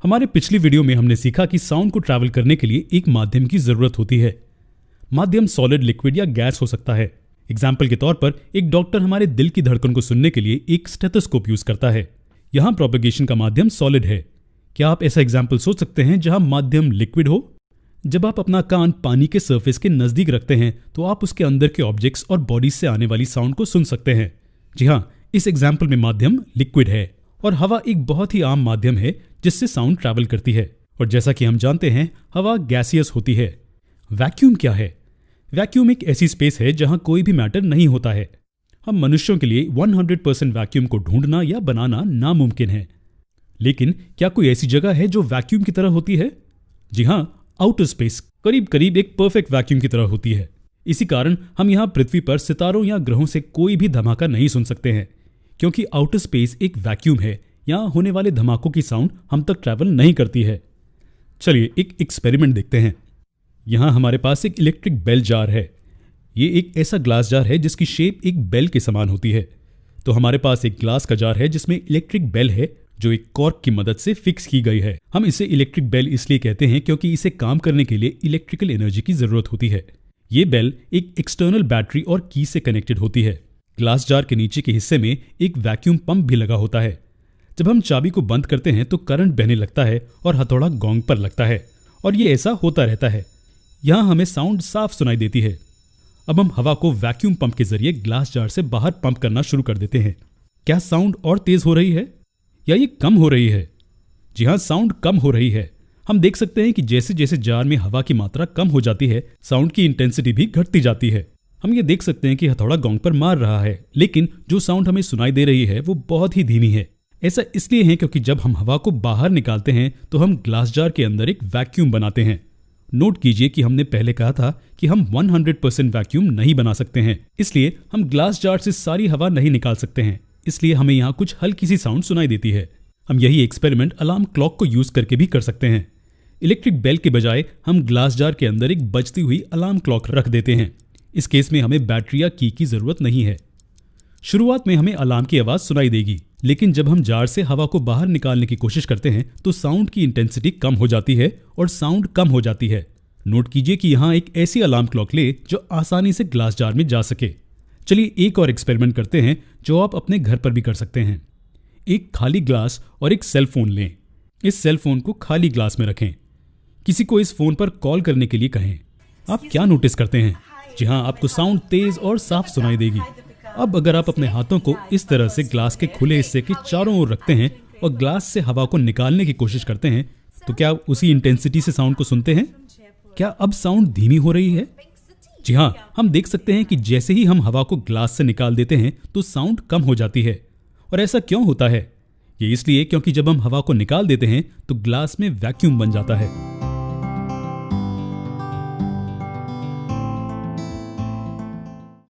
हमारे पिछली वीडियो में हमने सीखा कि साउंड को ट्रैवल करने के लिए एक माध्यम की जरूरत होती है। माध्यम सॉलिड, लिक्विड या गैस हो सकता है। एग्जाम्पल के तौर पर एक डॉक्टर हमारे दिल की धड़कन को सुनने के लिए एक स्टेथोस्कोप यूज करता है। यहाँ प्रोपेगेशन का माध्यम सॉलिड है। क्या आप ऐसा एग्जाम्पल सोच सकते हैं जहां माध्यम लिक्विड हो? जब आप अपना कान पानी के सरफेस के नजदीक रखते हैं तो आप उसके अंदर के ऑब्जेक्ट्स और बॉडी से आने वाली साउंड को सुन सकते हैं। जी हाँ, इस एग्जाम्पल में माध्यम लिक्विड है और हवा एक बहुत ही आम माध्यम है जिससे साउंड ट्रैवल करती है। और जैसा कि हम जानते हैं, हवा गैसियस होती है। वैक्यूम क्या है? वैक्यूम एक ऐसी स्पेस है जहां कोई भी मैटर नहीं होता है। हम मनुष्यों के लिए 100% वैक्यूम को ढूंढना या बनाना नामुमकिन है। लेकिन क्या कोई ऐसी जगह है जो वैक्यूम की तरह होती है? जी हाँ, आउटर स्पेस करीब करीब एक परफेक्ट वैक्यूम की तरह होती है। इसी कारण हम यहाँ पृथ्वी पर सितारों या ग्रहों से कोई भी धमाका नहीं सुन सकते हैं, क्योंकि आउटर स्पेस एक वैक्यूम है। यहाँ होने वाले धमाकों की साउंड हम तक ट्रैवल नहीं करती है। चलिए एक एक्सपेरिमेंट देखते हैं। यहाँ हमारे पास एक इलेक्ट्रिक बेल जार है। ये एक ऐसा ग्लास जार है जिसकी शेप एक बेल के समान होती है। तो हमारे पास एक ग्लास का जार है जिसमें इलेक्ट्रिक बेल है जो एक कॉर्क की मदद से फिक्स की गई है। हम इसे इलेक्ट्रिक बेल इसलिए कहते हैं क्योंकि इसे काम करने के लिए इलेक्ट्रिकल एनर्जी की जरूरत होती है। ये बेल एक एक्सटर्नल बैटरी और की से कनेक्टेड होती है। ग्लास जार के नीचे के हिस्से में एक वैक्यूम पंप भी लगा होता है। जब हम चाबी को बंद करते हैं तो करंट बहने लगता है और हथौड़ा गोंग पर लगता है और ये ऐसा होता रहता है। यहाँ हमें साउंड साफ सुनाई देती है। अब हम हवा को वैक्यूम पंप के जरिए ग्लास जार से बाहर पंप करना शुरू कर देते हैं। क्या साउंड और तेज हो रही है या ये कम हो रही है? जी हाँ, साउंड कम हो रही है। हम देख सकते हैं कि जैसे जैसे जार में हवा की मात्रा कम हो जाती है, साउंड की इंटेंसिटी भी घटती जाती है। हम ये देख सकते हैं कि हथौड़ा गोंग पर मार रहा है, लेकिन जो साउंड हमें सुनाई दे रही है वो बहुत ही धीमी है। ऐसा इसलिए है क्योंकि जब हम हवा को बाहर निकालते हैं तो हम ग्लास जार के अंदर एक वैक्यूम बनाते हैं। नोट कीजिए कि हमने पहले कहा था कि हम 100% वैक्यूम नहीं बना सकते हैं, इसलिए हम ग्लास जार से सारी हवा नहीं निकाल सकते हैं। इसलिए हमें यहाँ कुछ हल्की सी साउंड सुनाई देती है। हम यही एक्सपेरिमेंट अलार्म क्लॉक को यूज करके भी कर सकते हैं। इलेक्ट्रिक बेल के बजाय हम ग्लास जार के अंदर एक बजती हुई अलार्म क्लॉक रख देते हैं। इस केस में हमें बैटरी या की जरूरत नहीं है। शुरुआत में हमें अलार्म की आवाज सुनाई देगी, लेकिन जब हम जार से हवा को बाहर निकालने की कोशिश करते हैं तो साउंड की इंटेंसिटी कम हो जाती है और साउंड कम हो जाती है। नोट कीजिए कि यहाँ एक ऐसी अलार्म क्लॉक ले जो आसानी से ग्लास जार में जा सके। चलिए एक और एक्सपेरिमेंट करते हैं जो आप अपने घर पर भी कर सकते हैं। एक खाली ग्लास और एक सेल फोन लें। इस सेल फोन को खाली ग्लास में रखें। किसी को इस फोन पर कॉल करने के लिए कहें। आप क्या नोटिस करते हैं? जी हाँ, आपको साउंड तेज और साफ सुनाई देगी। अब अगर आप अपने हाथों को इस तरह से ग्लास के खुले हिस्से के चारों ओर रखते हैं और ग्लास से हवा को निकालने की कोशिश करते हैं तो क्या आप उसी इंटेंसिटी से साउंड को सुनते हैं? क्या अब साउंड धीमी हो रही है? जी हाँ, हम देख सकते हैं कि जैसे ही हम हवा को ग्लास से निकाल देते हैं तो साउंड कम हो जाती है। और ऐसा क्यों होता है? ये इसलिए क्योंकि जब हम हवा को निकाल देते हैं तो ग्लास में वैक्यूम बन जाता है।